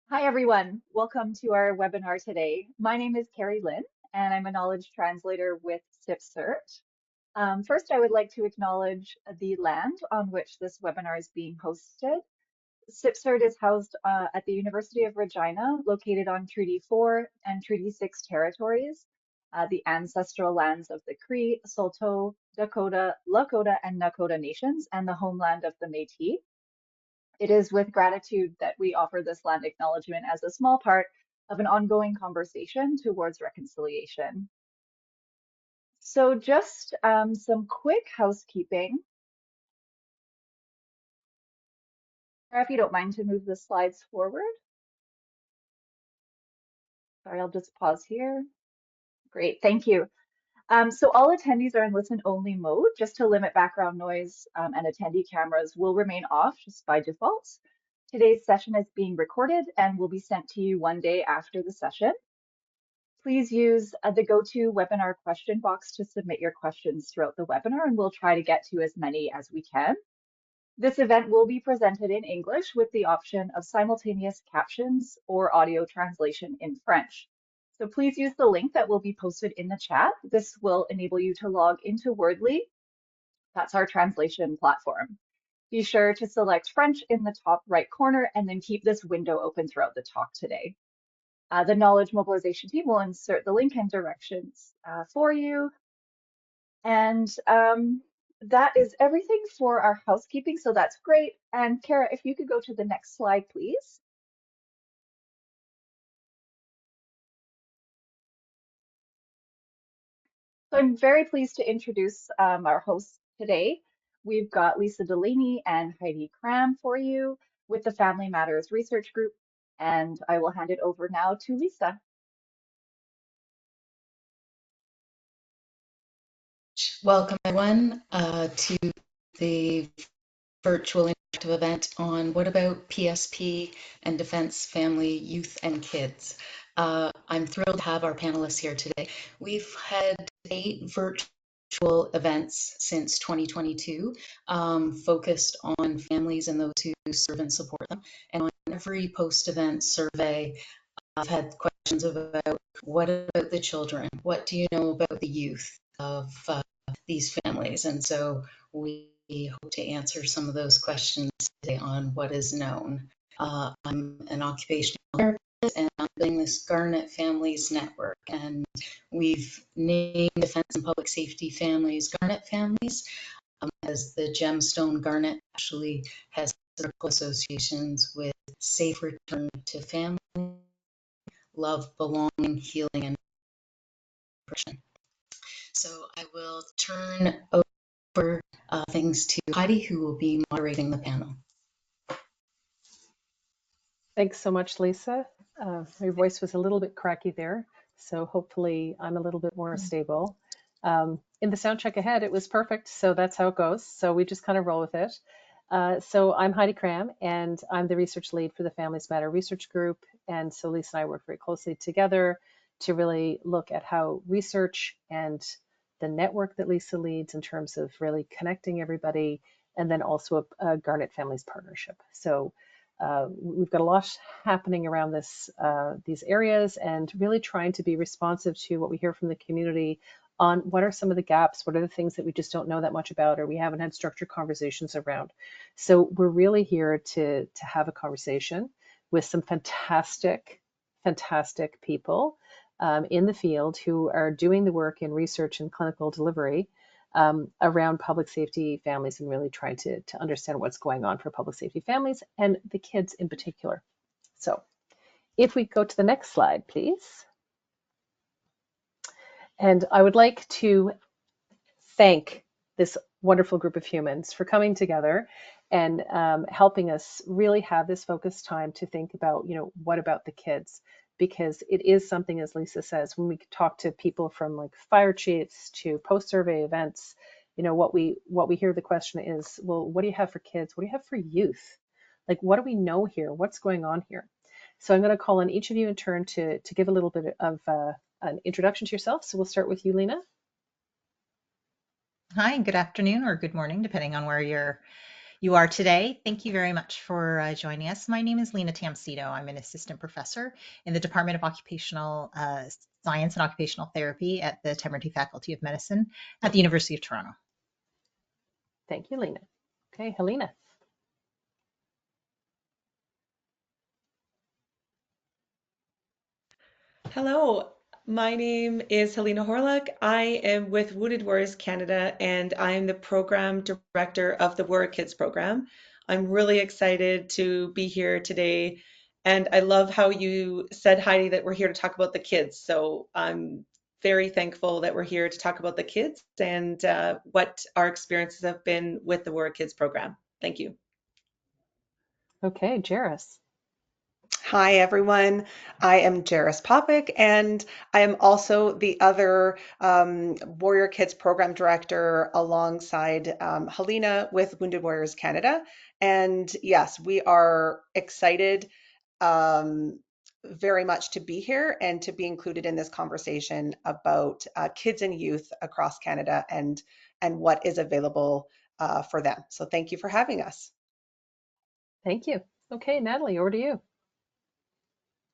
Hi, everyone. Welcome to our webinar today. My name is Carrie Lynn, and I'm a knowledge translator with SIPCERT. First, I would like to acknowledge the land on which this webinar is being hosted. SIPCERT is housed at the University of Regina, located on Treaty 4 and Treaty 6 territories, the ancestral lands of the Cree, Saulteaux, Dakota, Lakota, and Nakota nations, and the homeland of the Métis. It is with gratitude that we offer this land acknowledgement as a small part of an ongoing conversation towards reconciliation. So just some quick housekeeping. If you don't mind to move the slides forward. Sorry, I'll just pause here. Great, thank you. So all attendees are in listen-only mode, just to limit background noise, and attendee cameras will remain off just by default. Today's session is being recorded and will be sent to you one day after the session. Please use the GoToWebinar question box to submit your questions throughout the webinar, and we'll try to get to as many as we can. This event will be presented in English with the option of simultaneous captions or audio translation in French. So please use the link that will be posted in the chat. This will enable you to log into Wordly. That's our translation platform. Be sure to select French in the top right corner and then keep this window open throughout the talk today. The knowledge mobilization team will insert the link and directions for you. And that is everything for our housekeeping, so that's great. And Kara, if you could go to the next slide, please. So I'm very pleased to introduce our hosts today. We've got Lisa Delaney and Heidi Cram for you with the Family Matters Research Group. And I will hand it over now to Lisa. Welcome everyone to the virtual interactive event on What About PSP and Defense, Family, Youth and Kids. I'm thrilled to have our panelists here today. We've had 8 virtual events since 2022 focused on families and those who serve and support them. And on every post-event survey, I've had questions about what about the children? What do you know about the youth of these families? And so we hope to answer some of those questions today on what is known. I'm an occupational therapist and I'm building this Garnet Families Network. And we've named Defense and Public Safety Families Garnet Families as the gemstone. Garnet actually has circle associations with safe return to family, love, belonging, healing, and depression. So I will turn over things to Heidi, who will be moderating the panel. Thanks so much, Lisa. My voice was a little bit cracky there, so hopefully I'm a little bit more stable. In the sound check ahead, it was perfect, so that's how it goes. So we just kind of roll with it. So I'm Heidi Cram, and I'm the research lead for the Families Matter Research Group. And so Lisa and I work very closely together to really look at how research and the network that Lisa leads in terms of really connecting everybody, and then also a Garnet Families partnership. So we've got a lot happening around these areas, and really trying to be responsive to what we hear from the community on what are some of the gaps, what are the things that we just don't know that much about, or we haven't had structured conversations around. So we're really here to have a conversation with some fantastic people in the field who are doing the work in research and clinical delivery around public safety families, and really trying to understand what's going on for public safety families and the kids in particular. So if we go to the next slide, please. And I would like to thank this wonderful group of humans for coming together and helping us really have this focused time to think about, what about the kids? Because it is something, as Lisa says, when we talk to people from like fire chiefs to post-survey events, what we hear the question is, well, what do you have for kids? What do you have for youth? Like, what do we know here? What's going on here? So I'm going to call on each of you in turn to give a little bit of an introduction to yourself. So we'll start with you, Lena. Hi, good afternoon or good morning, depending on where you're you are today. Thank you very much for joining us. My name is Lena Tamsito. I'm an assistant professor in the Department of Occupational Science and Occupational Therapy at the Temerity Faculty of Medicine at the University of Toronto. Thank you, Lena. Okay, Helena. Hello, my name is Helena Horlock. I am with Wounded Warriors Canada, and I'm the program director of the Warrior Kids program. I'm really excited to be here today, and I love how you said, Heidi, that we're here to talk about the kids. So I'm very thankful that we're here to talk about the kids and what our experiences have been with the Warrior Kids program. Thank you. Okay, Jairus. Hi, everyone. I am Jairus Popik, and I am also the other Warrior Kids program director alongside Helena with Wounded Warriors Canada. And yes, we are excited um, very much to be here and to be included in this conversation about kids and youth across Canada and what is available for them. So thank you for having us. Thank you. Okay, Natalie, over to you.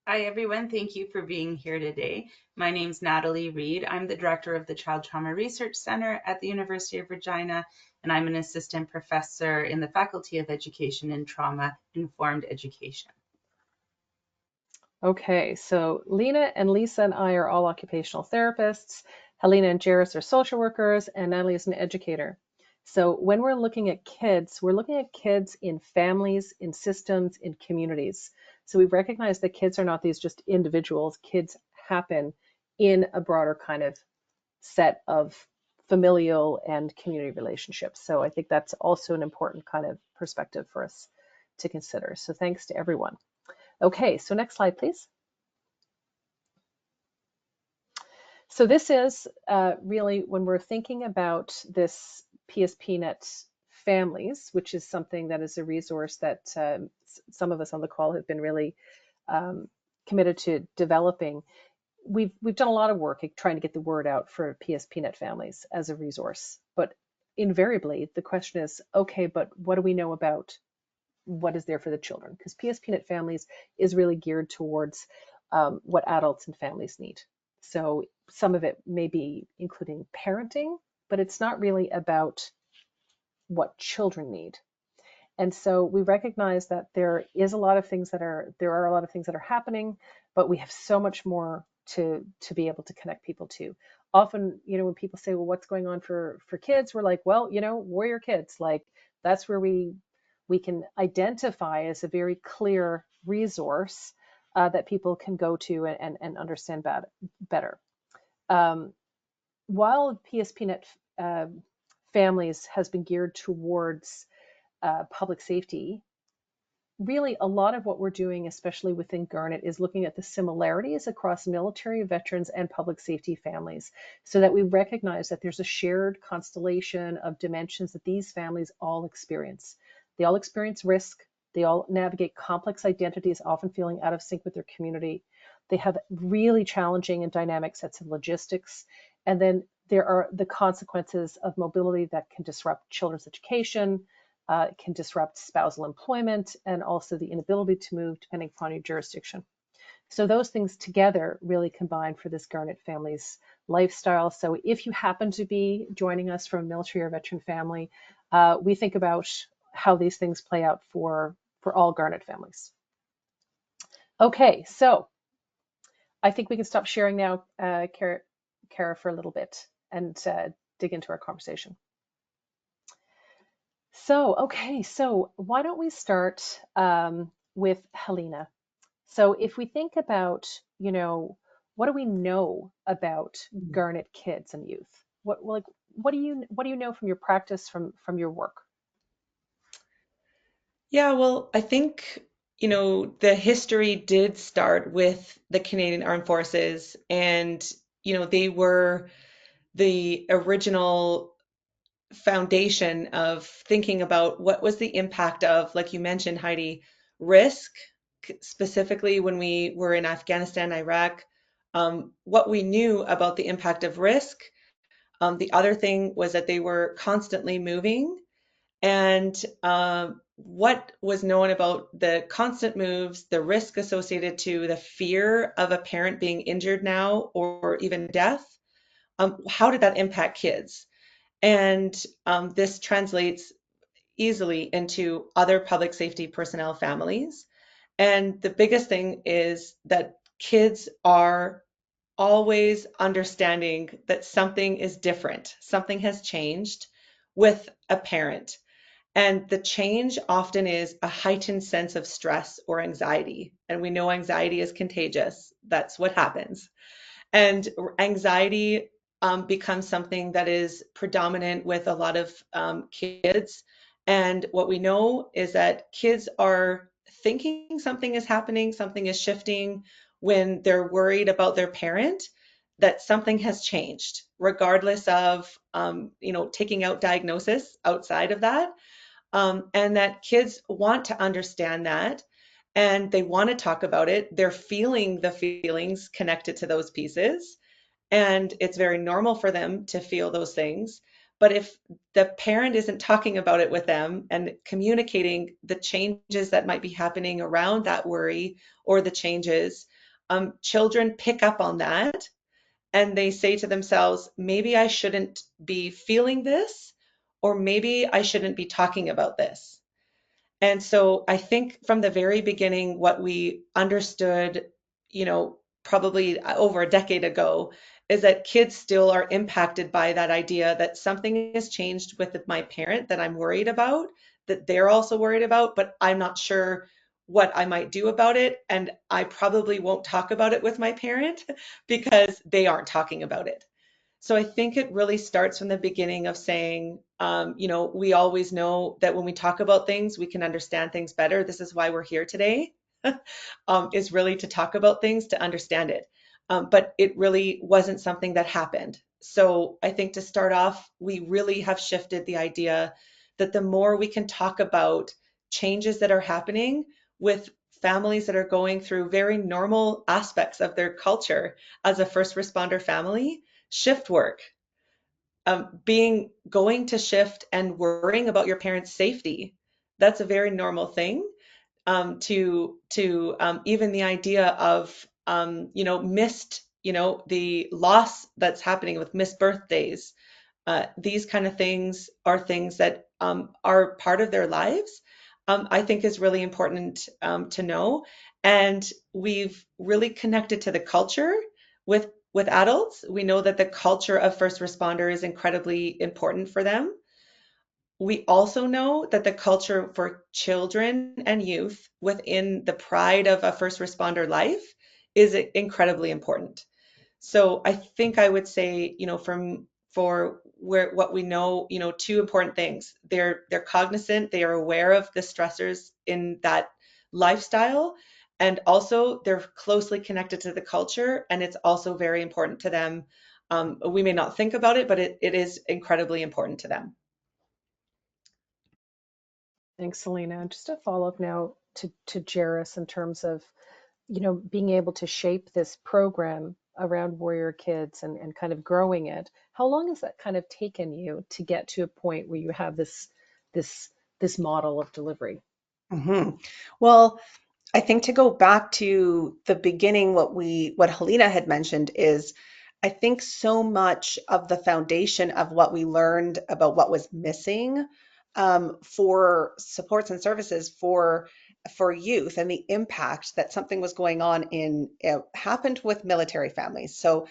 Hi, everyone. Thank you for being here today. My name's Natalie Reed. I'm the director of the Child Trauma Research Center at the University of Regina, and I'm an assistant professor in the Faculty of Education and Trauma-Informed Education. Okay, so Lena and Lisa and I are all occupational therapists. Helena and Jairus are social workers, and Natalie is an educator. So when we're looking at kids, we're looking at kids in families, in systems, in communities. So we recognize that kids are not these just individuals. Kids happen in a broader kind of set of familial and community relationships. So I think that's also an important kind of perspective for us to consider. So thanks to everyone. Okay, so next slide, please. So this is really when we're thinking about this PSPNET Families, which is something that is a resource that some of us on the call have been really committed to developing. We've done a lot of work trying to get the word out for PSPNET Families as a resource, but invariably the question is, okay, but what do we know about what is there for the children? Because PSPNET Families is really geared towards what adults and families need. So some of it may be including parenting, but it's not really about what children need. And so we recognize that there are a lot of things that are happening, but we have so much more to be able to connect people to. Often, when people say, well, what's going on for kids? We're like, well, Warrior Kids, like that's where we can identify as a very clear resource that people can go to and understand better. While PSPNet Families has been geared towards public safety, really a lot of what we're doing, especially within Garnet, is looking at the similarities across military, veterans, and public safety families so that we recognize that there's a shared constellation of dimensions that these families all experience. They all experience risk. They all navigate complex identities, often feeling out of sync with their community. They have really challenging and dynamic sets of logistics. And then there are the consequences of mobility that can disrupt children's education, can disrupt spousal employment, and also the inability to move depending upon your jurisdiction. So those things together really combine for this Garnet family's lifestyle. So if you happen to be joining us from a military or veteran family, we think about how these things play out for all Garnet families. Okay, so I think we can stop sharing now, Kara, for a little bit and dig into our conversation. So why don't we start with Helena? So if we think about, what do we know about Garnet kids and youth? What do you know from your practice, from your work? Yeah, well, I think, the history did start with the Canadian Armed Forces, and, they were the original foundation of thinking about what was the impact of, like you mentioned, Heidi, risk, specifically when we were in Afghanistan, Iraq, what we knew about the impact of risk. The other thing was that they were constantly moving and what was known about the constant moves, the risk associated to the fear of a parent being injured now or even death. How did that impact kids? And this translates easily into other public safety personnel families. And the biggest thing is that kids are always understanding that something is different, something has changed with a parent. And the change often is a heightened sense of stress or anxiety. And we know anxiety is contagious. That's what happens. And anxiety becomes something that is predominant with a lot of kids. And what we know is that kids are thinking something is happening, something is shifting when they're worried about their parent, that something has changed, regardless of taking out diagnosis outside of that, and that kids want to understand that and they want to talk about it. They're feeling the feelings connected to those pieces. And it's very normal for them to feel those things. But if the parent isn't talking about it with them and communicating the changes that might be happening around that worry or the changes, children pick up on that and they say to themselves, maybe I shouldn't be feeling this, or maybe I shouldn't be talking about this. And so I think from the very beginning, what we understood, probably over a decade ago, is that kids still are impacted by that idea that something has changed with my parent that I'm worried about, that they're also worried about, but I'm not sure what I might do about it. And I probably won't talk about it with my parent because they aren't talking about it. So I think it really starts from the beginning of saying, we always know that when we talk about things, we can understand things better. This is why we're here today, is really to talk about things, to understand it. But it really wasn't something that happened. So I think to start off, we really have shifted the idea that the more we can talk about changes that are happening with families that are going through very normal aspects of their culture as a first responder family, shift work, going to shift and worrying about your parents' safety. That's a very normal thing. To even the idea of missed, the loss that's happening with missed birthdays. These kind of things are things that are part of their lives. I think is really important to know. And we've really connected to the culture with adults. We know that the culture of first responder is incredibly important for them. We also know that the culture for children and youth within the pride of a first responder life is incredibly important. So I think I would say, for where what we know, two important things. They're cognizant, they are aware of the stressors in that lifestyle, and also they're closely connected to the culture, and it's also very important to them. We may not think about it, but it is incredibly important to them. Thanks, Selena. Just a follow up now to Jairus in terms of, being able to shape this program around Warrior Kids and kind of growing it. How long has that kind of taken you to get to a point where you have this this model of delivery? hmm Well, I think to go back to the beginning, what Helena had mentioned is, I think so much of the foundation of what we learned about what was missing for supports and services for youth and the impact that something was going on in happened with military families. So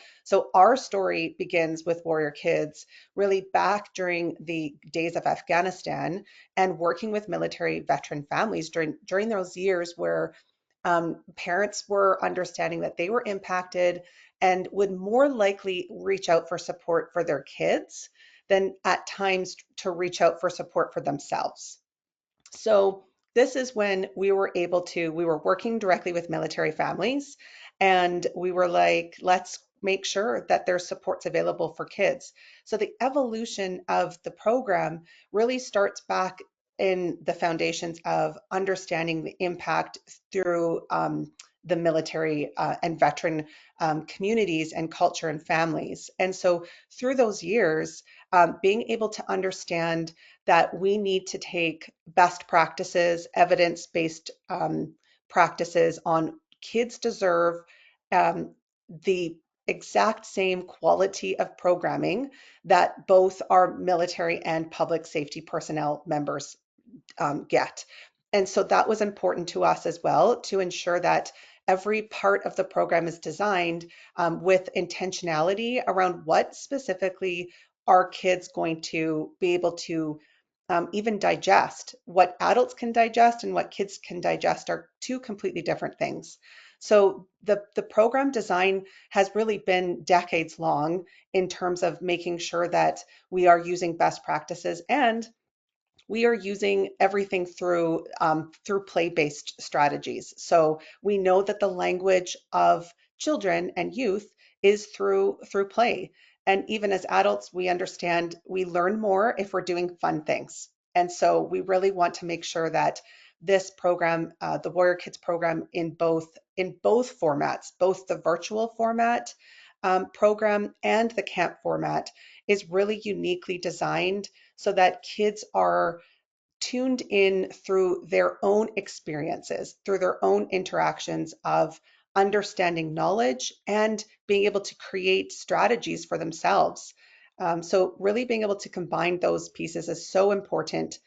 our story begins with Warrior Kids really back during the days of Afghanistan and working with military veteran families during those years where parents were understanding that they were impacted and would more likely reach out for support for their kids than at times to reach out for support for themselves. So this is when we were working directly with military families, and we were like, let's make sure that there's supports available for kids. So the evolution of the program really starts back in the foundations of understanding the impact through the military and veteran communities and culture and families. And so through those years, being able to understand that we need to take best practices, evidence-based practices on kids deserve the exact same quality of programming that both our military and public safety personnel members get. And so that was important to us as well, to ensure that every part of the program is designed with intentionality around what specifically are kids going to be able to even digest. What adults can digest and what kids can digest are two completely different things. So the program design has really been decades long in terms of making sure that we are using best practices, and we are using everything through play-based strategies. So we know that the language of children and youth is through play. And even as adults, we understand we learn more if we're doing fun things. And so we really want to make sure that this program, the Warrior Kids program, in both formats, both the virtual format program and the camp format, is really uniquely designed so that kids are tuned in through their own experiences, through their own interactions of understanding knowledge and being able to create strategies for themselves. So really being able to combine those pieces is so important.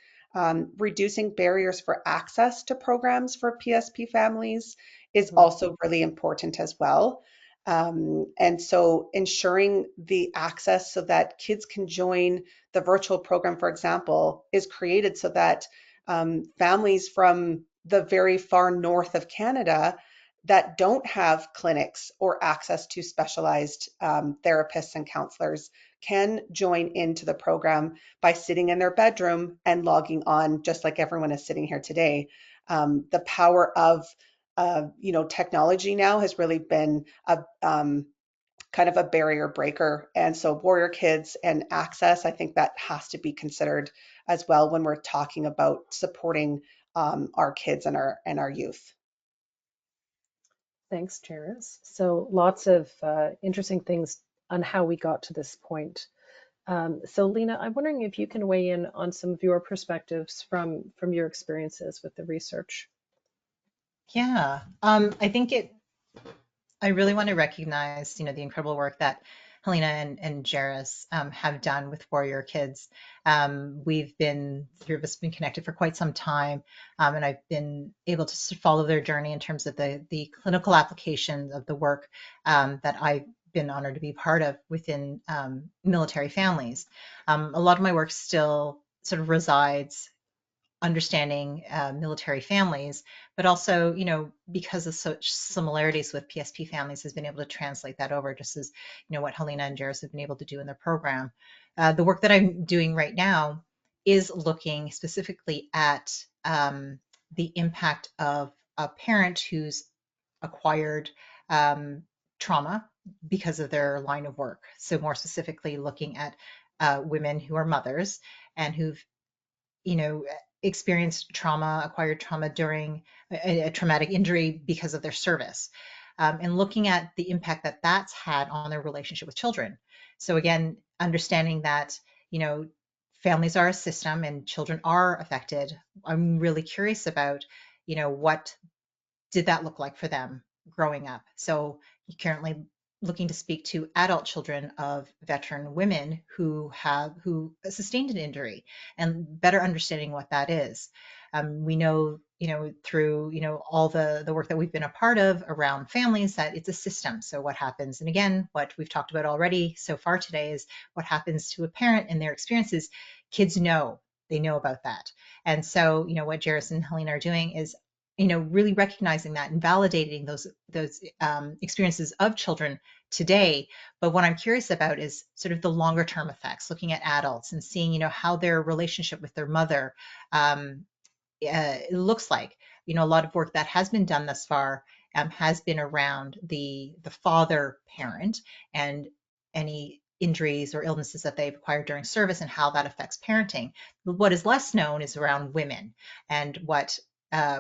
Reducing barriers for access to programs for PSP families is Mhm. also really important as well. And so ensuring the access so that kids can join the virtual program, for example, is created so that families from the very far north of Canada that don't have clinics or access to specialized therapists and counselors can join into the program by sitting in their bedroom and logging on, just like everyone is sitting here today. The power of technology now has really been a kind of a barrier breaker. And so Warrior Kids and access, I think that has to be considered as well when we're talking about supporting our kids and our youth. Thanks, Jairus. So lots of interesting things on how we got to this point. So Lena, I'm wondering if you can weigh in on some of your perspectives from your experiences with the research. Yeah, I think I really want to recognize, the incredible work that Helena and Jairus have done with Warrior Kids. Three of us been connected for quite some time, and I've been able to follow their journey in terms of the clinical application of the work that I've been honored to be part of within military families. A lot of my work still sort of resides understanding military families, but also, because of such similarities with PSP families, has been able to translate that over, just as, what Helena and Jairus have been able to do in their program. The work that I'm doing right now is looking specifically at the impact of a parent who's acquired trauma because of their line of work. So more specifically, looking at women who are mothers and who've you know, experienced trauma, acquired trauma during a traumatic injury because of their service, and looking at the impact that that's had on their relationship with children. So again, understanding that, families are a system and children are affected. I'm really curious about, what did that look like for them growing up? So currently looking to speak to adult children of veteran women who sustained an injury and better understanding what that is. We know, through, all the work that we've been a part of around families, that it's a system. So what happens, and again, what we've talked about already so far today, is what happens to a parent and their experiences. Kids know, they know about that. And so, what Jairus and Helena are doing is, really recognizing that and validating those experiences of children today. But what I'm curious about is sort of the longer term effects, looking at adults and seeing, how their relationship with their mother it looks like. A lot of work that has been done thus far has been around the father parent and any injuries or illnesses that they've acquired during service and how that affects parenting. What is less known is around women and what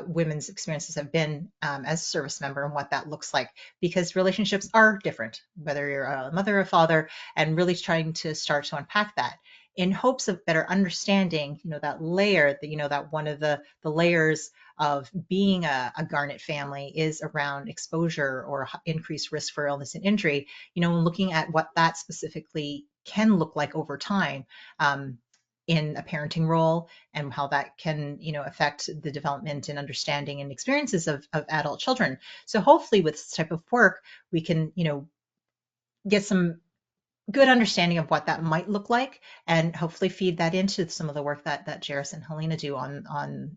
women's experiences have been as a service member and what that looks like, because relationships are different, whether you're a mother or a father, and really trying to start to unpack that. in hopes of better understanding, that layer, that one of the layers of being a Garnet family is around exposure or increased risk for illness and injury, and looking at what that specifically can look like over time in a parenting role, and how that can, affect the development and understanding and experiences of adult children. So hopefully with this type of work, we can, get some good understanding of what that might look like, and hopefully feed that into some of the work that Jairus and Helena do on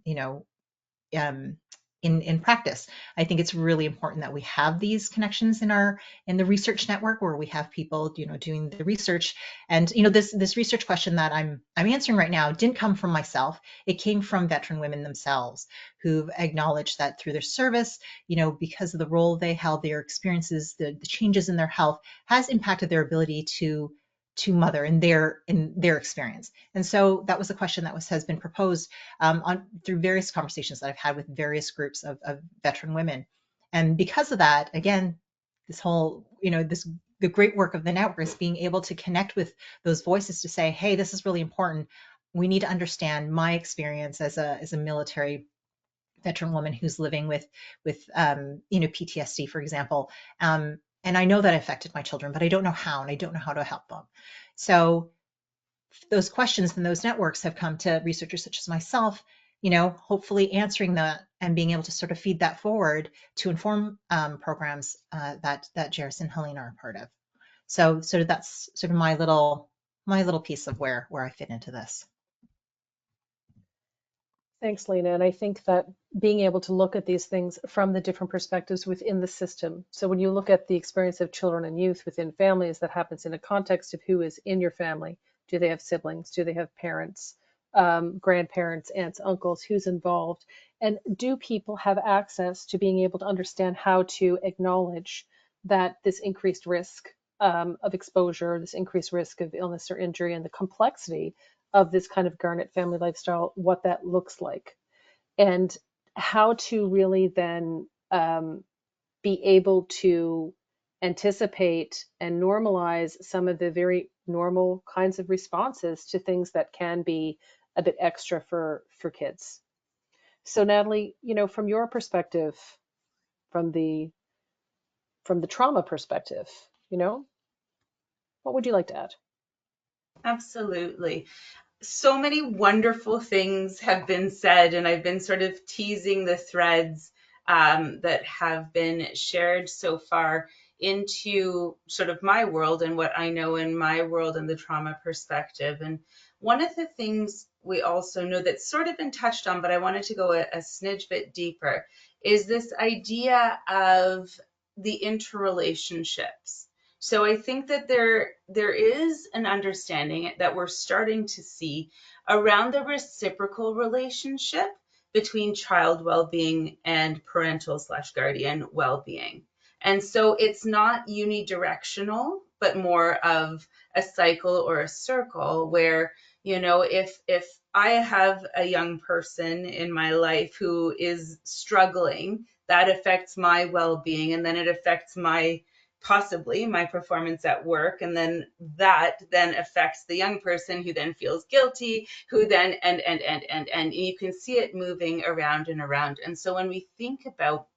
in practice. I think it's really important that we have these connections in the research network, where we have people, doing the research. And this research question that I'm answering right now didn't come from myself. It came from veteran women themselves, who've acknowledged that through their service, because of the role they held, their experiences, the changes in their health has impacted their ability to mother in their experience. And so that was a question that has been proposed through various conversations that I've had with various groups of veteran women. And because of that, again, this whole, the great work of the network is being able to connect with those voices to say, hey, this is really important. We need to understand my experience as a military veteran woman who's living with PTSD, for example. And I know that affected my children, but I don't know how, and I don't know how to help them. So those questions and those networks have come to researchers such as myself, hopefully answering that and being able to sort of feed that forward to inform programs that Jairus and Helena are a part of. So that's sort of my little piece of where I fit into this. Thanks, Lena. And I think that being able to look at these things from the different perspectives within the system. So when you look at the experience of children and youth within families, that happens in a context of who is in your family. Do they have siblings? Do they have parents, grandparents, aunts, uncles? Who's involved? And do people have access to being able to understand how to acknowledge that this increased risk of exposure, this increased risk of illness or injury, and the complexity of this kind of Garnet family lifestyle, what that looks like, and how to really then be able to anticipate and normalize some of the very normal kinds of responses to things that can be a bit extra for kids. So Natalie, from your perspective, from the trauma perspective, what would you like to add? Absolutely. So many wonderful things have been said, and I've been sort of teasing the threads that have been shared so far into sort of my world and what I know in my world and the trauma perspective. And one of the things we also know that's sort of been touched on, but I wanted to go a smidge bit deeper, is this idea of the interrelationships. So I think that there is an understanding that we're starting to see around the reciprocal relationship between child well-being and parental / guardian well-being. And so it's not unidirectional, but more of a cycle or a circle where, if I have a young person in my life who is struggling, that affects my well-being, and then it affects possibly my performance at work, and then that then affects the young person, who then feels guilty, who then and you can see it moving around and around. And so when we think about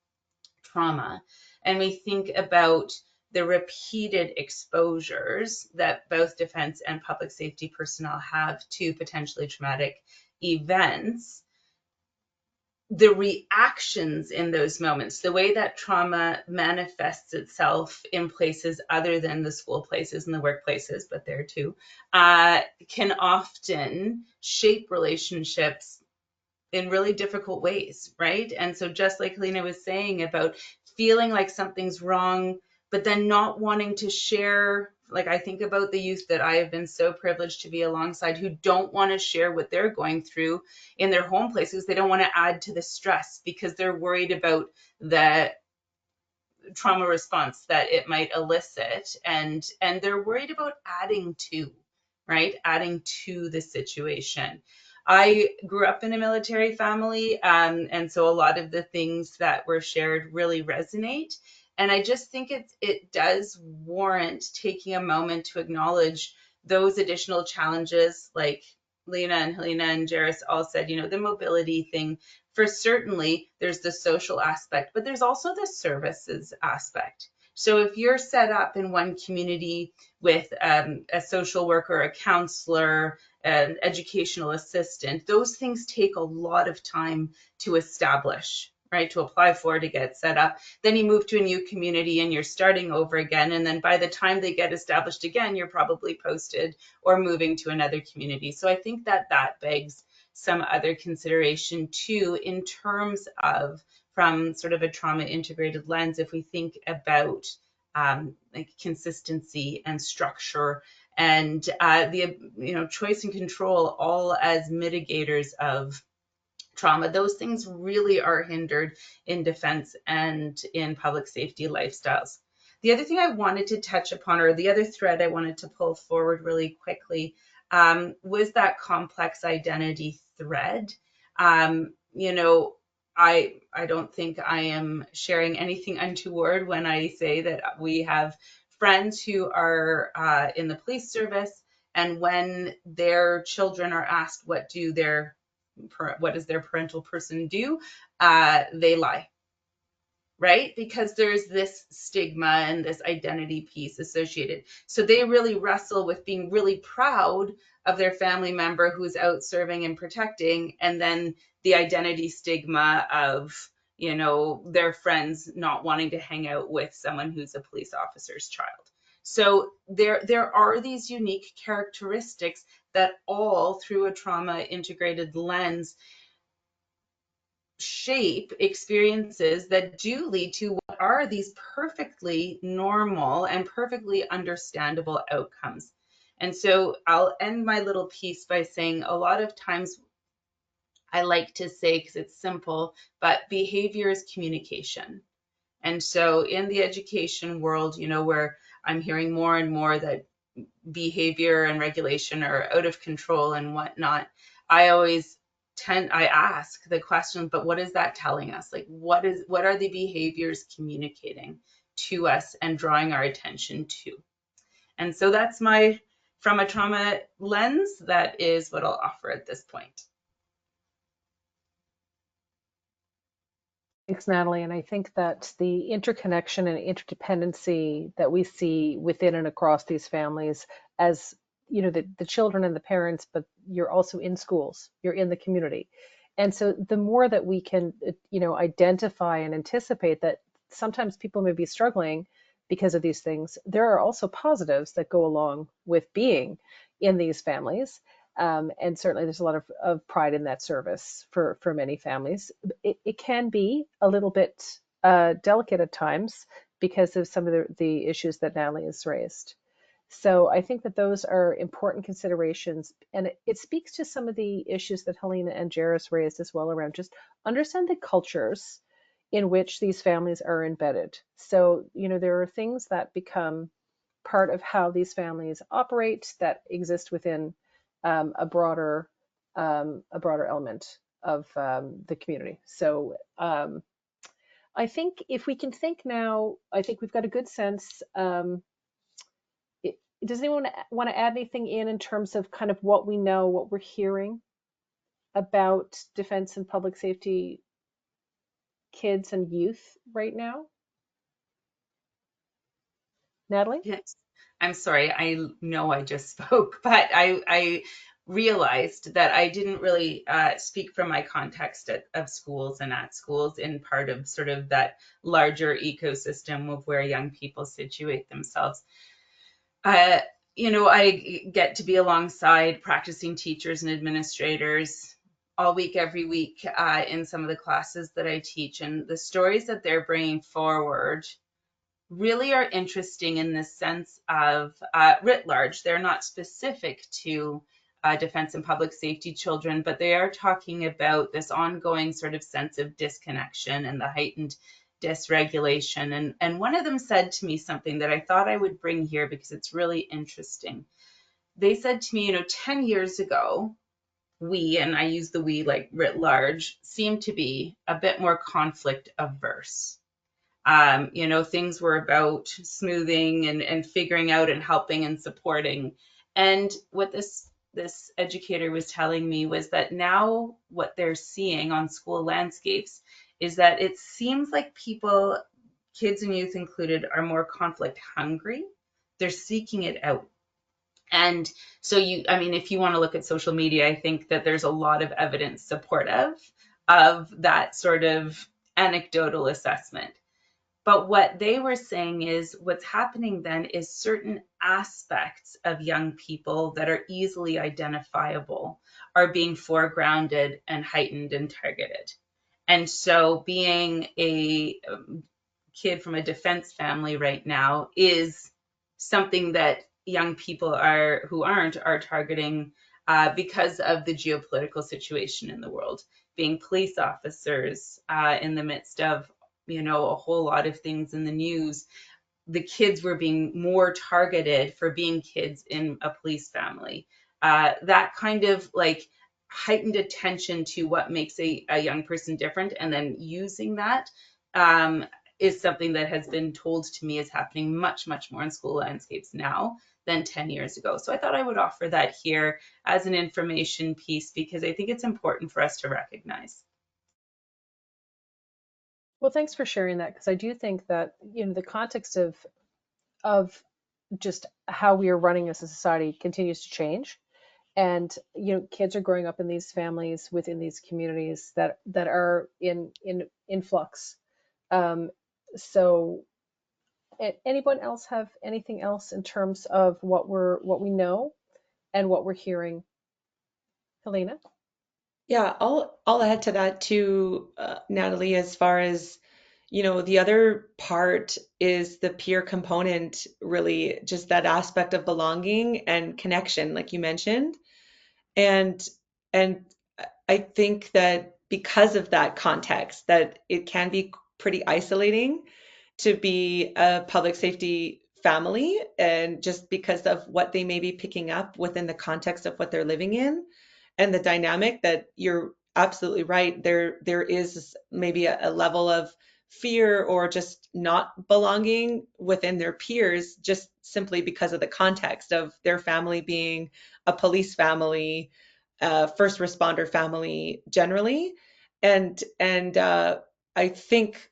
trauma and we think about the repeated exposures that both defense and public safety personnel have to potentially traumatic events, the reactions in those moments, the way that trauma manifests itself in places other than the school places and the workplaces, but there too, can often shape relationships in really difficult ways, right? And so just like Lena was saying about feeling like something's wrong, but then not wanting to share, like I think about the youth that I have been so privileged to be alongside, who don't want to share what they're going through in their home places. They don't want to add to the stress because they're worried about the trauma response that it might elicit, and they're worried about adding to the situation. I grew up in a military family, and so a lot of the things that were shared really resonate. And I just think it does warrant taking a moment to acknowledge those additional challenges, like Lena and Helena and Jairus all said, the mobility thing, for certainly there's the social aspect, but there's also the services aspect. So if you're set up in one community with a social worker, a counselor, an educational assistant, those things take a lot of time to establish, right? To apply for, to get set up. Then you move to a new community and you're starting over again. And then by the time they get established again, you're probably posted or moving to another community. So I think that begs some other consideration too, in terms of, from sort of a trauma integrated lens, if we think about like consistency and structure and the choice and control, all as mitigators of trauma, those things really are hindered in defense and in public safety lifestyles. The other thing I wanted to touch upon, or the other thread I wanted to pull forward really quickly, was that complex identity thread. I don't think I am sharing anything untoward when I say that we have friends who are in the police service, and when their children are asked what does their parental person do, they lie, right? Because there's this stigma and this identity piece associated. So they really wrestle with being really proud of their family member who's out serving and protecting, and then the identity stigma of, their friends not wanting to hang out with someone who's a police officer's child. So there are these unique characteristics that all through a trauma integrated lens shape experiences that do lead to what are these perfectly normal and perfectly understandable outcomes. And so I'll end my little piece by saying a lot of times I like to say, because it's simple, but behavior is communication. And so in the education world, where I'm hearing more and more that behavior and regulation are out of control and whatnot, I ask the question, but what is that telling us? Like, what are the behaviors communicating to us and drawing our attention to? And so that's from a trauma lens, that is what I'll offer at this point. Thanks, Natalie. And I think that the interconnection and interdependency that we see within and across these families, as the children and the parents, but you're also in schools, you're in the community. And so the more that we can, identify and anticipate that sometimes people may be struggling because of these things, there are also positives that go along with being in these families. And certainly there's a lot of pride in that service for many families. It can be a little bit delicate at times because of some of the issues that Natalie has raised. So I think that those are important considerations. And it speaks to some of the issues that Helena and Jairus raised as well, around just understand the cultures in which these families are embedded. So, there are things that become part of how these families operate that exist within a broader element of the community. So I think if we can think now, I think we've got a good sense. Does anyone want to add anything in terms of kind of what we know, what we're hearing about defense and public safety kids and youth right now? Natalie? Yes. I'm sorry. I know I just spoke, but I realized that I didn't really speak from my context of schools and at schools, in part of sort of that larger ecosystem of where young people situate themselves. I get to be alongside practicing teachers and administrators all week, every week, in some of the classes that I teach, and the stories that they're bringing forward really are interesting in the sense of writ large. They're not specific to defense and public safety children, but they are talking about this ongoing sort of sense of disconnection and the heightened dysregulation. And one of them said to me something that I thought I would bring here because it's really interesting. They said to me, 10 years ago, we, and I use the we like writ large, seemed to be a bit more conflict averse. Things were about smoothing and figuring out and helping and supporting. And what this educator was telling me was that now what they're seeing on school landscapes is that it seems like people, kids and youth included, are more conflict hungry. They're seeking it out. And so I mean, if you want to look at social media, I think that there's a lot of evidence supportive of that sort of anecdotal assessment. But what they were saying is what's happening then is certain aspects of young people that are easily identifiable are being foregrounded and heightened and targeted. And so being a kid from a defense family right now is something that young people are targeting because of the geopolitical situation in the world. Being police officers in the midst of a whole lot of things in the news, the kids were being more targeted for being kids in a police family. That kind of like heightened attention to what makes a young person different, and then using that um, is something that has been told to me is happening much, much more in school landscapes now than 10 years ago. So I thought I would offer that here as an information piece because I think it's important for us to recognize. Well, thanks for sharing that, because I do think that the context of just how we are running as a society continues to change, and kids are growing up in these families within these communities that are in flux. So anyone else have anything else in terms of what we know and what we're hearing? Helena? Yeah, I'll add to that too, Natalie, as far as, the other part is the peer component, really, just that aspect of belonging and connection, like you mentioned. And and I think that because of that context, that it can be pretty isolating to be a public safety family, and just because of what they may be picking up within the context of what they're living in and the dynamic, that you're absolutely right. There is maybe a level of fear or just not belonging within their peers, just simply because of the context of their family being a police family, first responder family generally. And I think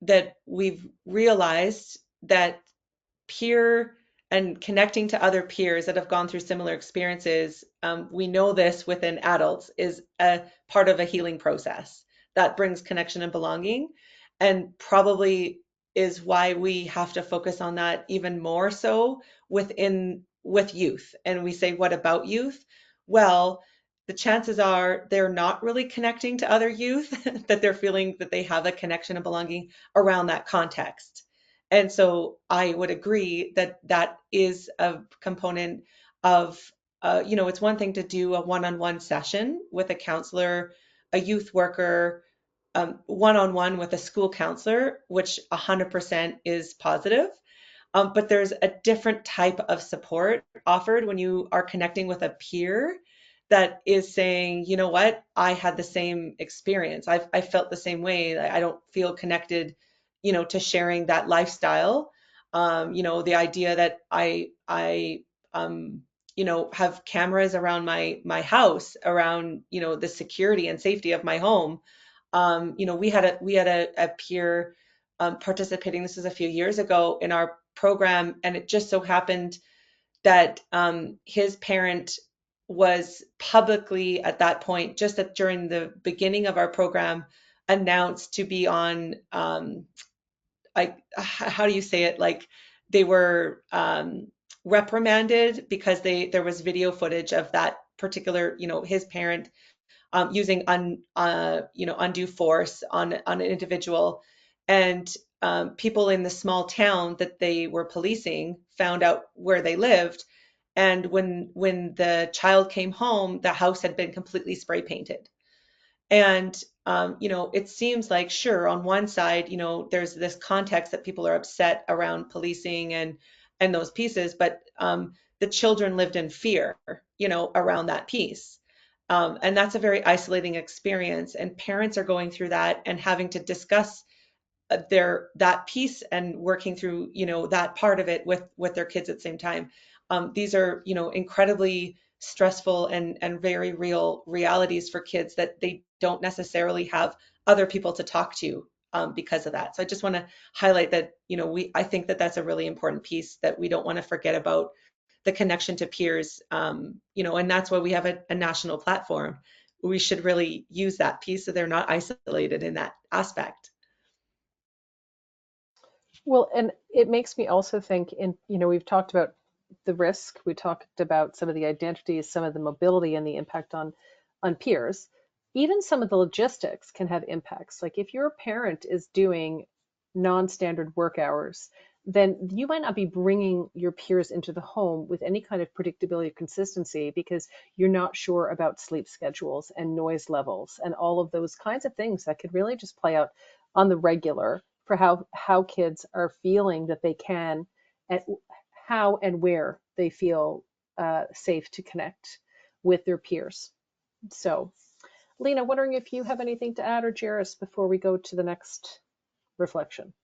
that we've realized that peer and connecting to other peers that have gone through similar experiences, we know this within adults is a part of a healing process that brings connection and belonging, and probably is why we have to focus on that even more so with youth. And we say, what about youth? Well, the chances are they're not really connecting to other youth, that they're feeling that they have a connection and belonging around that context. And so I would agree that that is a component of, it's one thing to do a one-on-one session with a counselor, a youth worker, one-on-one with a school counselor, which 100% is positive. But there's a different type of support offered when you are connecting with a peer that is saying, you know what, I had the same experience. I felt the same way. I don't feel connected, to sharing that lifestyle. The idea that have cameras around my house, around, the security and safety of my home. We had a peer participating. This was a few years ago in our program, and it just so happened that his parent was publicly at that point, during the beginning of our program, announced to be on, how do you say it? Like they were reprimanded because there was video footage of that particular, his parent using undue force on an individual, and people in the small town that they were policing found out where they lived, and when the child came home, the house had been completely spray painted. And it seems like, sure, on one side, there's this context that people are upset around policing and those pieces, but the children lived in fear, around that piece. And that's a very isolating experience. And parents are going through that and having to discuss that piece and working through, that part of it with their kids at the same time. these are, incredibly stressful and very real realities for kids that they don't necessarily have other people to talk to because of that. So I just want to highlight that, I think that that's a really important piece that we don't want to forget about the connection to peers, and that's why we have a national platform. We should really use that piece so they're not isolated in that aspect. Well, and it makes me also think we've talked about the risk, we talked about some of the identities, some of the mobility and the impact on peers. Even some of the logistics can have impacts. Like if your parent is doing non-standard work hours, then you might not be bringing your peers into the home with any kind of predictability or consistency because you're not sure about sleep schedules and noise levels and all of those kinds of things that could really just play out on the regular for how kids are feeling that they can and how and where they feel safe to connect with their peers. So, Lena, wondering if you have anything to add, or Jairus, before we go to the next reflection.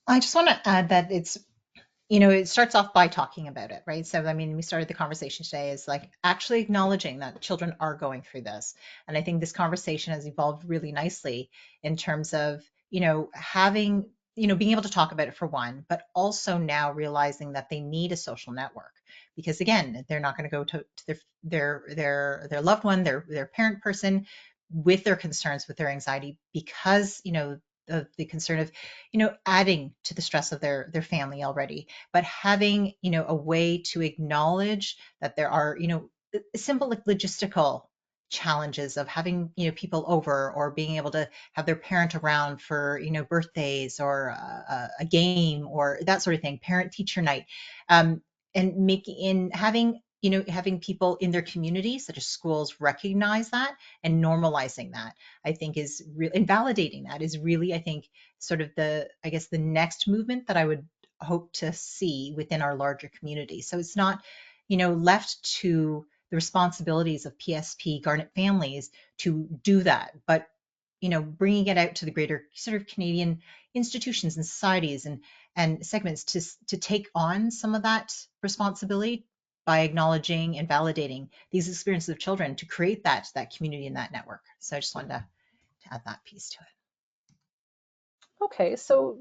I just want to add that it starts off by talking about it, right? So, I mean, we started the conversation today is like actually acknowledging that children are going through this. And I think this conversation has evolved really nicely in terms of, having, being able to talk about it for one, but also now realizing that they need a social network because again, they're not going to go to their loved one, their parent person with their concerns, with their anxiety, because, the concern of, adding to the stress of their family already, but having, a way to acknowledge that there are, simple like logistical challenges of having, people over or being able to have their parent around for, birthdays or a game or that sort of thing, parent teacher night, and having people in their community, such as schools, recognize that and normalizing that, I think is real, and validating that is really, I think, sort of the next movement that I would hope to see within our larger community. So it's not, left to the responsibilities of PSP Garnet families to do that, but bringing it out to the greater sort of Canadian institutions and societies and segments to take on some of that responsibility by acknowledging and validating these experiences of children to create that community and that network. So I just wanted to add that piece to it. Okay, so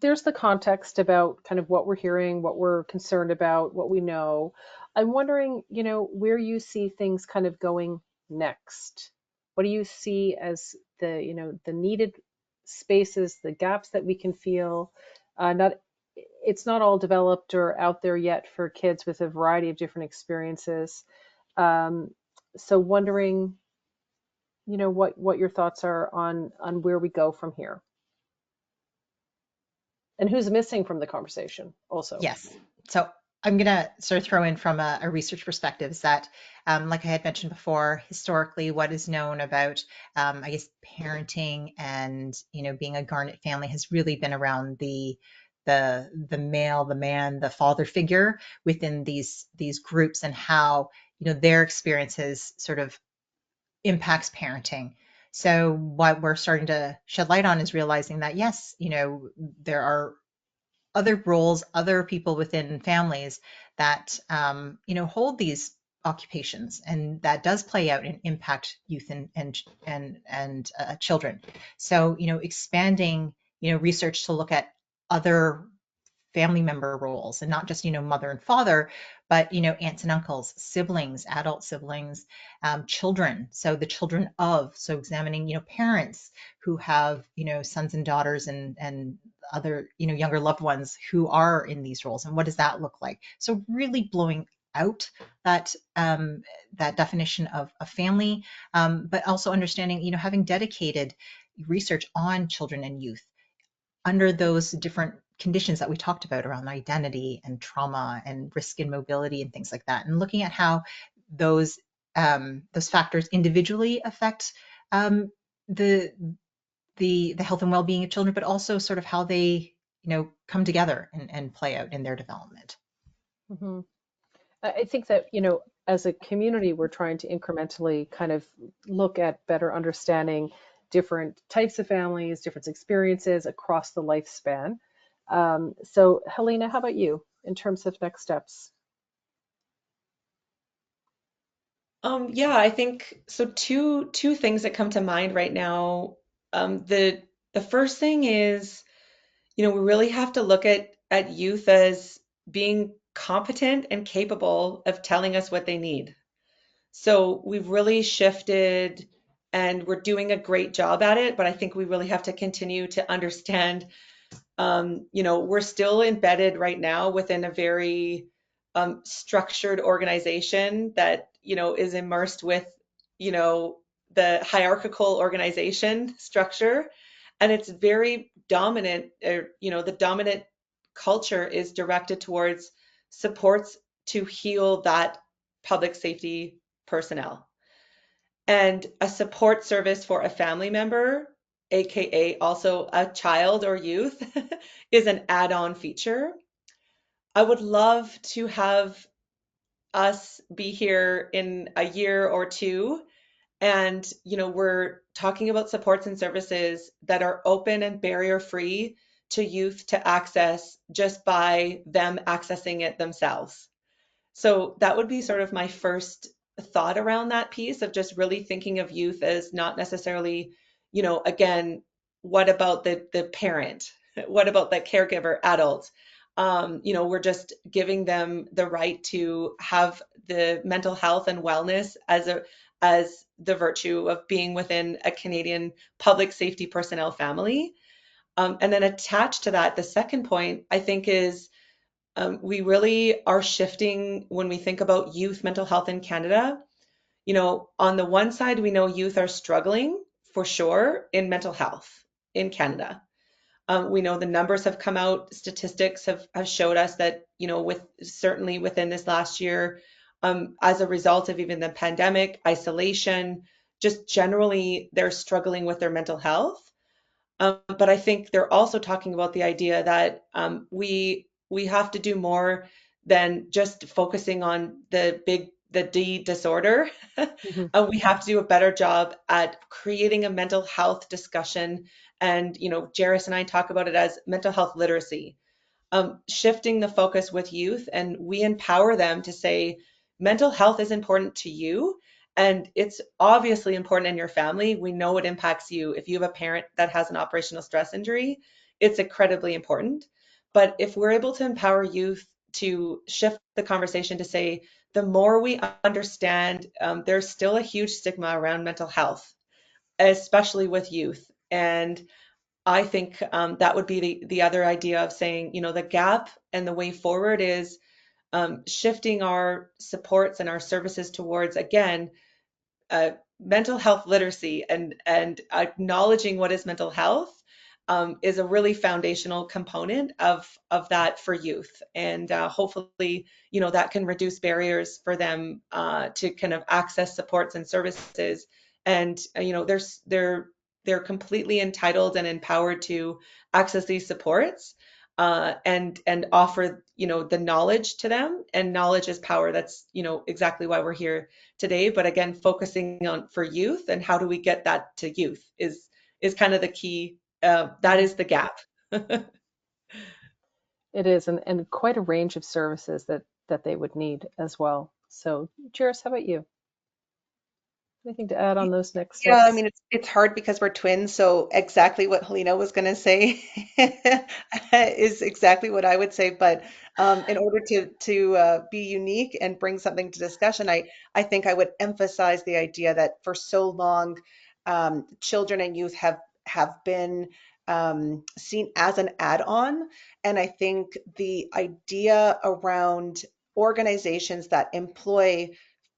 there's the context about kind of what we're hearing, what we're concerned about, what we know. I'm wondering, where you see things kind of going next. What do you see as the needed spaces, the gaps that we can feel? It's not all developed or out there yet for kids with a variety of different experiences. Um, so wondering, what your thoughts are on where we go from here. And who's missing from the conversation also. Yes. So I'm going to sort of throw in from a research perspective is that, like I had mentioned before, historically, what is known about, parenting and, being a Garnet family has really been around the male, the man, the father figure within these groups and how, their experiences sort of impacts parenting. So what we're starting to shed light on is realizing that, yes, there are other roles, other people within families that hold these occupations, and that does play out and impact youth and children. So expanding research to look at other family member roles and not just mother and father, but aunts and uncles, siblings, adult siblings, children, so the children of, so examining parents who have sons and daughters and other younger loved ones who are in these roles, and what does that look like. So really blowing out that that definition of a family, but also understanding having dedicated research on children and youth under those different conditions that we talked about around identity and trauma and risk and mobility and things like that, and looking at how those factors individually affect the health and well-being of children, but also sort of how they come together and play out in their development. Mm-hmm. I think that, as a community, we're trying to incrementally kind of look at better understanding different types of families, different experiences across the lifespan. So Helena, how about you? in terms of next steps? Yeah, I think so. Two things that come to mind right now. The first thing is, we really have to look at youth as being competent and capable of telling us what they need. So we've really shifted and we're doing a great job at it, but I think we really have to continue to understand we're still embedded right now within a very structured organization that, is immersed with, the hierarchical organization structure. And it's very dominant, the dominant culture is directed towards supports to heal that public safety personnel. And a support service for a family member, aka also a child or youth, is an add-on feature. I would love to have us be here in a year or two and we're talking about supports and services that are open and barrier free to youth to access just by them accessing it themselves. So that would be sort of my first thought around that piece of just really thinking of youth as not necessarily, again, what about the parent? What about the caregiver adult? We're just giving them the right to have the mental health and wellness as the virtue of being within a Canadian public safety personnel family. And then attached to that, the second point I think is we really are shifting when we think about youth mental health in Canada. On the one side, we know youth are struggling for sure in mental health in Canada. We know the numbers have come out, statistics have showed us that, with certainly within this last year, as a result of even the pandemic, isolation, just generally they're struggling with their mental health. But I think they're also talking about the idea that we have to do more than just focusing on the D disorder. Mm-hmm. We have to do a better job at creating a mental health discussion. And, Jairus and I talk about it as mental health literacy, shifting the focus with youth, and we empower them to say, mental health is important to you. And it's obviously important in your family. We know it impacts you. If you have a parent that has an operational stress injury, it's incredibly important. But if we're able to empower youth to shift the conversation to say, the more we understand, there's still a huge stigma around mental health, especially with youth. And I think that would be the other idea of saying, the gap and the way forward is shifting our supports and our services towards, again, mental health literacy and acknowledging what is mental health is a really foundational component of that for youth. And hopefully, that can reduce barriers for them to kind of access supports and services. And, they're completely entitled and empowered to access these supports and offer, the knowledge to them. And knowledge is power. That's, exactly why we're here today. But again, focusing on for youth and how do we get that to youth is kind of the key. That is the gap. It is, and quite a range of services that they would need as well. So, Jairus, how about you? Anything to add on those next Yeah, I steps? mean, it's hard because we're twins, so exactly what Helena was going to say is exactly what I would say. But in order to be unique and bring something to discussion, I think I would emphasize the idea that for so long, children and youth have been seen as an add-on, and I think the idea around organizations that employ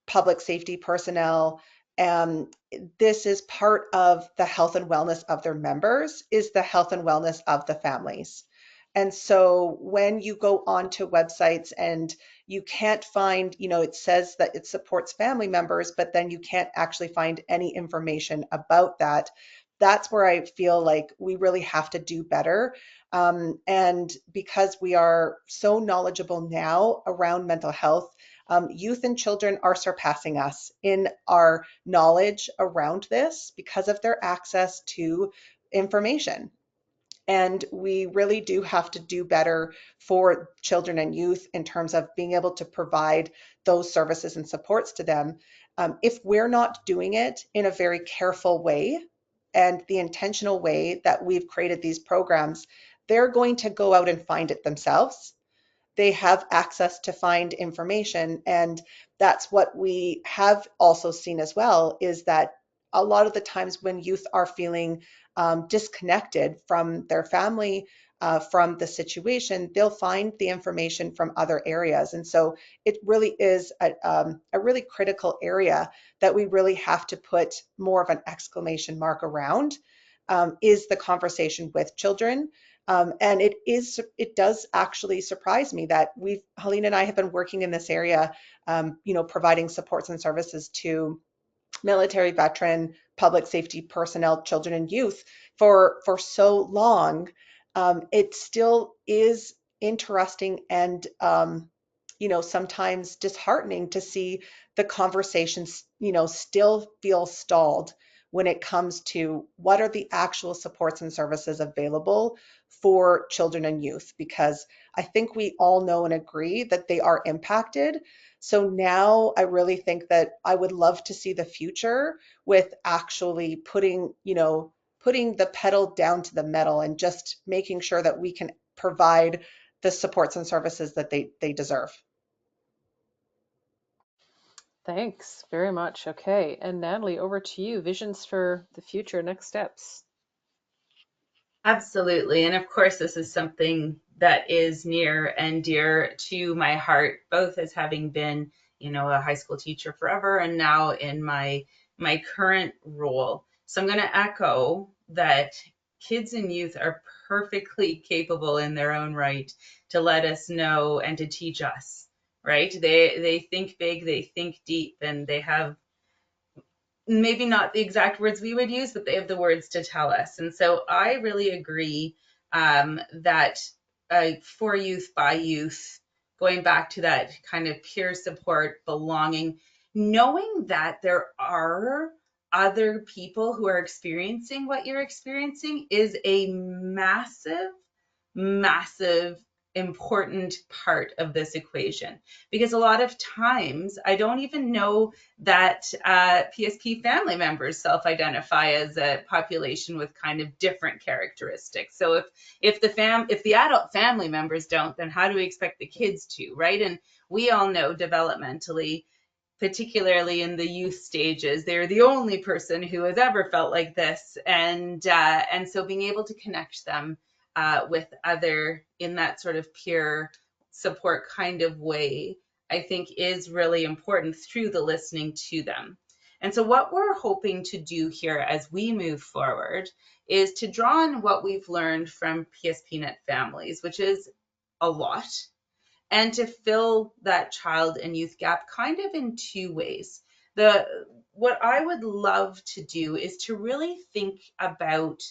public safety personnel, um, this is part of the health and wellness of their members, is the health and wellness of the families. And so when you go onto websites and you can't find, it says that it supports family members, but then you can't actually find any information about that. That's where I feel like we really have to do better. And because we are so knowledgeable now around mental health, youth and children are surpassing us in our knowledge around this because of their access to information. And we really do have to do better for children and youth in terms of being able to provide those services and supports to them. If we're not doing it in a very careful way and the intentional way that we've created these programs, they're going to go out and find it themselves. They have access to find information. And that's what we have also seen as well, is that a lot of the times when youth are feeling disconnected from their family, from the situation, they'll find the information from other areas. And so it really is a really critical area that we really have to put more of an exclamation mark around, is the conversation with children. And it does actually surprise me that Helena and I have been working in this area, providing supports and services to military, veteran, public safety personnel, children and youth for so long. It still is interesting and sometimes disheartening to see the conversations still feel stalled when it comes to what are the actual supports and services available for children and youth, because I think we all know and agree that they are impacted. So now I really think that I would love to see the future with actually putting the pedal down to the metal and just making sure that we can provide the supports and services that they deserve. Thanks very much. Okay, and Natalie, over to you. Visions for the future, next steps. Absolutely. And of course, this is something that is near and dear to my heart, both as having been, a high school teacher forever and now in my current role. So I'm going to echo that kids and youth are perfectly capable in their own right to let us know and to teach us, right? They think big, they think deep, and they have maybe not the exact words we would use, but they have the words to tell us. And so I really agree that for youth, by youth, going back to that kind of peer support, belonging, knowing that there are other people who are experiencing what you're experiencing is a massive, massive important part of this equation, because a lot of times I don't even know that PSP family members self-identify as a population with kind of different characteristics. So if the adult family members don't, then how do we expect the kids to, right? And we all know developmentally, particularly in the youth stages, they're the only person who has ever felt like this, and so being able to connect them with other in that sort of peer support kind of way, I think is really important through the listening to them. And so what we're hoping to do here as we move forward is to draw on what we've learned from PSPNET Families, which is a lot, and to fill that child and youth gap kind of in two ways. What I would love to do is to really think about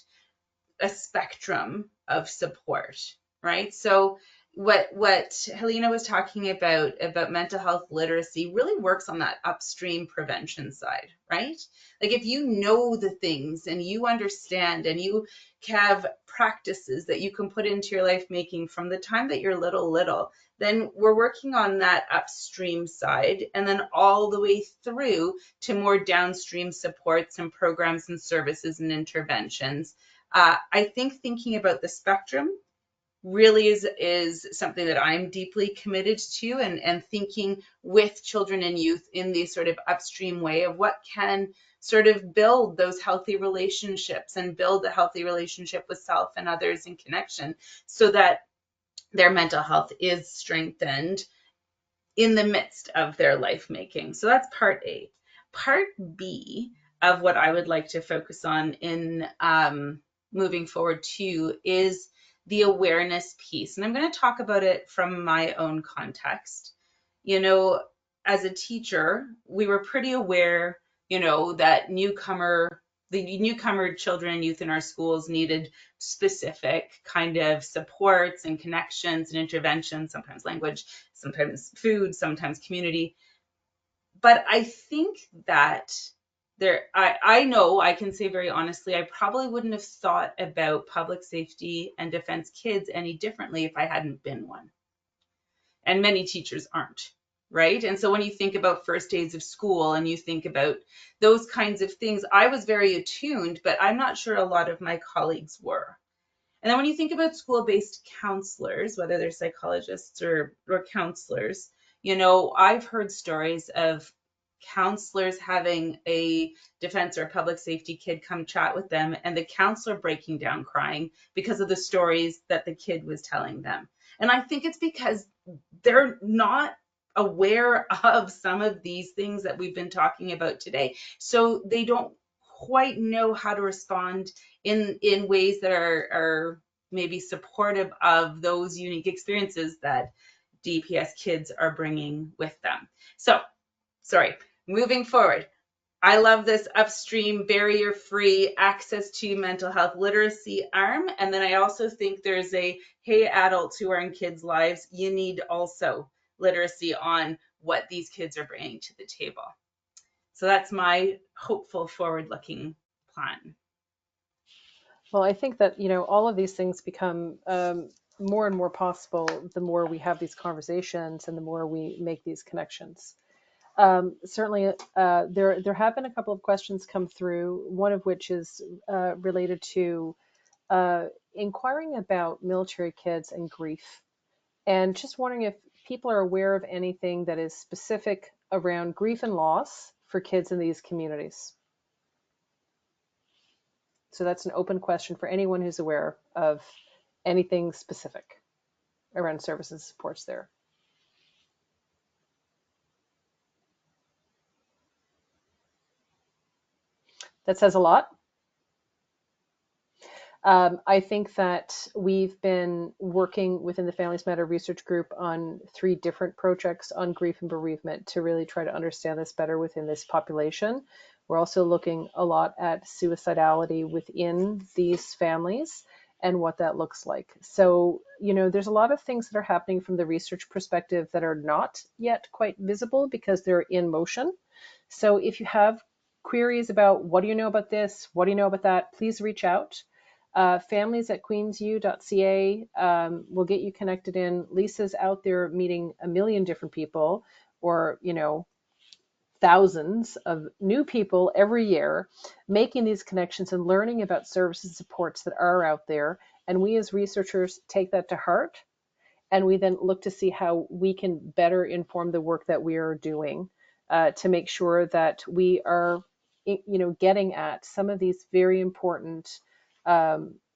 a spectrum of support, right? So what Helena was talking about mental health literacy really works on that upstream prevention side, right? Like if you know the things and you understand and you have practices that you can put into your life making from the time that you're little, then we're working on that upstream side, and then all the way through to more downstream supports and programs and services and interventions. I think thinking about the spectrum really is something that I'm deeply committed to, and thinking with children and youth in the sort of upstream way of what can sort of build those healthy relationships and build a healthy relationship with self and others in connection, so that their mental health is strengthened in the midst of their life making. So that's part A. Part B of what I would like to focus on in moving forward too is the awareness piece. And I'm going to talk about it from my own context. As a teacher, we were pretty aware, that the newcomer children and youth in our schools needed specific kind of supports and connections and interventions, sometimes language, sometimes food, sometimes community. But I think that I know I can say very honestly, I probably wouldn't have thought about public safety and defense kids any differently if I hadn't been one. And many teachers aren't, right? And so when you think about first days of school and you think about those kinds of things, I was very attuned, but I'm not sure a lot of my colleagues were. And then when you think about school-based counselors, whether they're psychologists or counselors, I've heard stories of counselors having a defense or public safety kid come chat with them and the counselor breaking down crying because of the stories that the kid was telling them. And I think it's because they're not aware of some of these things that we've been talking about today. So they don't quite know how to respond in ways that are maybe supportive of those unique experiences that DPS kids are bringing with them. So, sorry, moving forward. I love this upstream barrier-free access to mental health literacy arm. And then I also think there's a, hey, adults who are in kids' lives, you need also literacy on what these kids are bringing to the table. So that's my hopeful forward-looking plan. Well, I think that, all of these things become more and more possible the more we have these conversations and the more we make these connections. Certainly, there have been a couple of questions come through, one of which is related to inquiring about military kids and grief. And just wondering if people are aware of anything that is specific around grief and loss for kids in these communities. So that's an open question for anyone who's aware of anything specific around services and supports there. That says a lot. I think that we've been working within the Families Matter Research Group on 3 different projects on grief and bereavement to really try to understand this better within this population. We're also looking a lot at suicidality within these families and what that looks like. So, there's a lot of things that are happening from the research perspective that are not yet quite visible because they're in motion. So if you have queries about what do you know about this, what do you know about that, please reach out. Families@queensu.ca will get you connected in. Lisa's out there meeting a million different people, or thousands of new people every year, making these connections and learning about services and supports that are out there. And we as researchers take that to heart, and we then look to see how we can better inform the work that we are doing to make sure that we are getting at some of these very important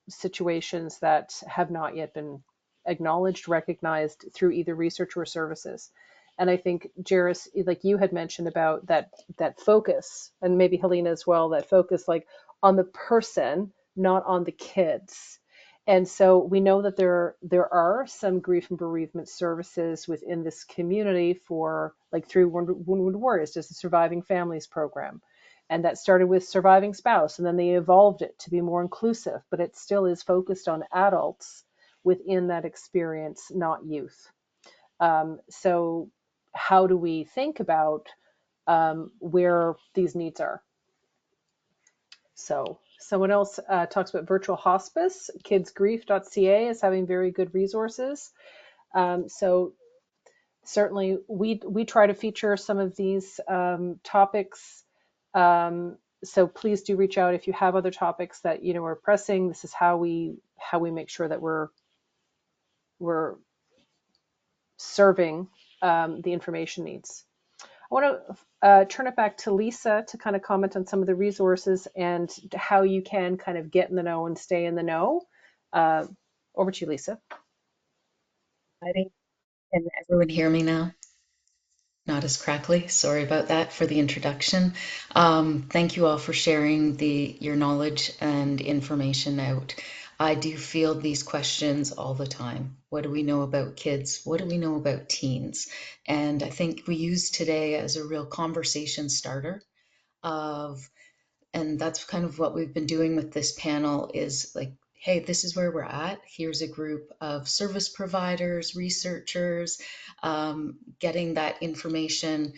situations that have not yet been acknowledged, recognized through either research or services. And I think, Jairus, like you had mentioned about that focus, and maybe Helena as well, that focus like on the person, not on the kids. And so we know that there are some grief and bereavement services within this community for, like through Wounded Warriors, just the Surviving Families program. And that started with surviving spouse, and then they evolved it to be more inclusive, but it still is focused on adults within that experience, not youth. So how do we think about where these needs are? So someone else talks about virtual hospice. Kidsgrief.ca is having very good resources. So certainly we try to feature some of these topics. So please do reach out if you have other topics that are pressing. This is how we make sure that we're serving the information needs. I want to turn it back to Lisa to kind of comment on some of the resources and how you can kind of get in the know and stay in the know. Over to you, Lisa. Can everyone hear me now? Not as crackly. Sorry about that for the introduction. Thank you all for sharing your knowledge and information out. I do field these questions all the time. What do we know about kids? What do we know about teens? And I think we use today as a real conversation starter and that's kind of what we've been doing with this panel is like, hey, this is where we're at. Here's a group of service providers, researchers, getting that information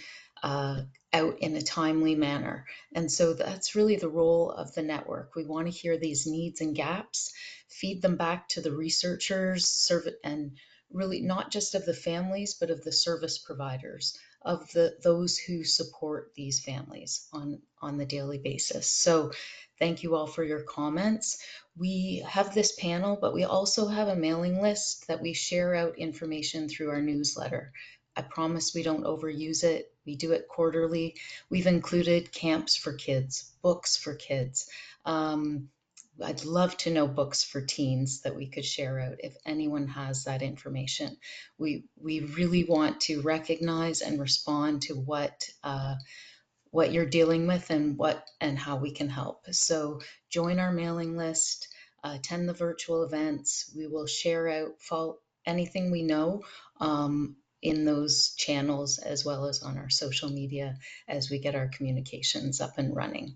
out in a timely manner. And so that's really the role of the network. We want to hear these needs and gaps, feed them back to the researchers, and really not just of the families, but of the service providers, of those who support these families on the daily basis. So thank you all for your comments. We have this panel, but we also have a mailing list that we share out information through our newsletter. I promise we don't overuse it. We do it quarterly. We've included camps for kids, books for kids. I'd love to know books for teens that we could share out if anyone has that information. We really want to recognize and respond to what you're dealing with and how we can help. So join our mailing list, attend the virtual events. We will share out anything we know in those channels, as well as on our social media as we get our communications up and running.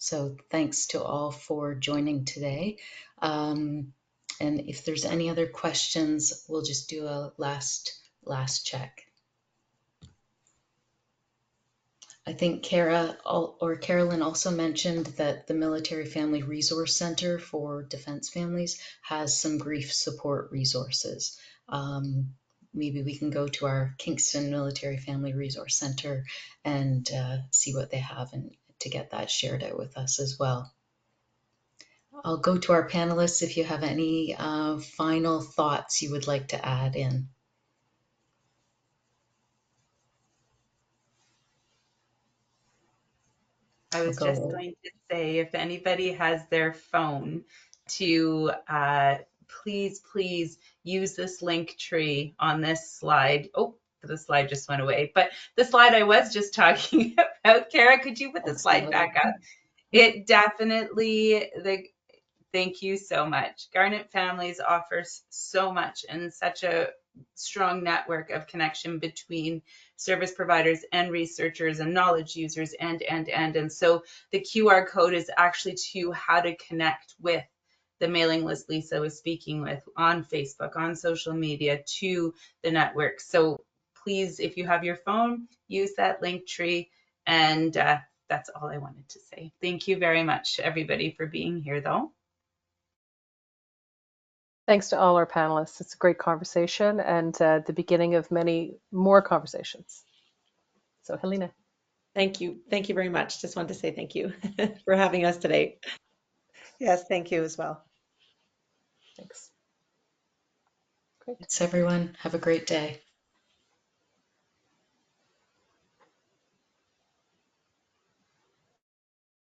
So thanks to all for joining today. And if there's any other questions, we'll just do a last check. I think Carolyn also mentioned that the Military Family Resource Center for Defense Families has some grief support resources. Maybe we can go to our Kingston Military Family Resource Center and see what they have and to get that shared out with us as well. I'll go to our panelists if you have any final thoughts you would like to add in. I was just going to say, if anybody has their phone, to please use this link tree on this slide. Oh, the slide just went away. But the slide I was just talking about, Kara, could you put the slide back up? It definitely, thank you so much. Garnet Families offers so much and such a strong network of connection between service providers and researchers and knowledge users and so the QR code is actually to how to connect with the mailing list Lisa was speaking with on Facebook, on social media, to the network. So please, if you have your phone, use that link tree. And that's all I wanted to say. Thank you very much, everybody, for being here, though. Thanks to all our panelists. It's a great conversation and the beginning of many more conversations. So Helena. Thank you. Thank you very much. Just wanted to say thank you for having us today. Yes, thank you as well. Thanks. Great. Thanks, everyone. Have a great day.